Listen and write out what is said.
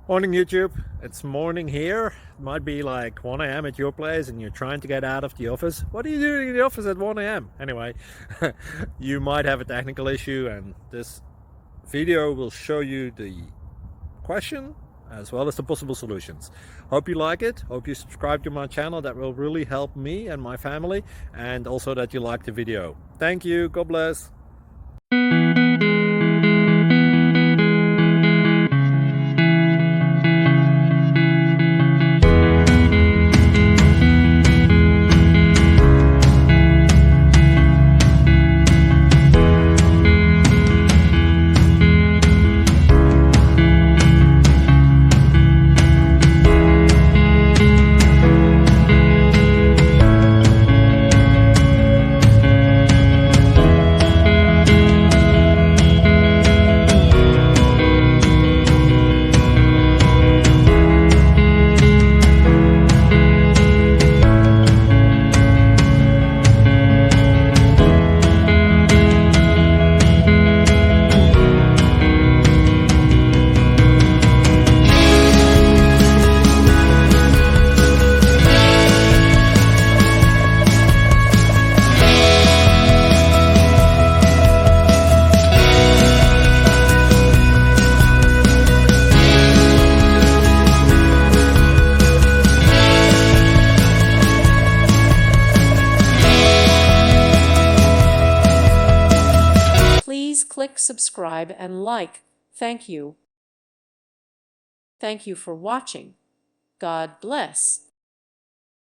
Morning YouTube, it's morning here. It might be like 1 a.m. at your place and you're trying to get out of the office. What are you doing in the office at 1 a.m.? Anyway, you might have a technical issue and this video will show you the question as well as the possible solutions. Hope you like it, hope you subscribe to my channel. That will really help me and my family, and also that you like the video. Thank you, God bless. Please click subscribe and like. Thank you. Thank you for watching. God bless.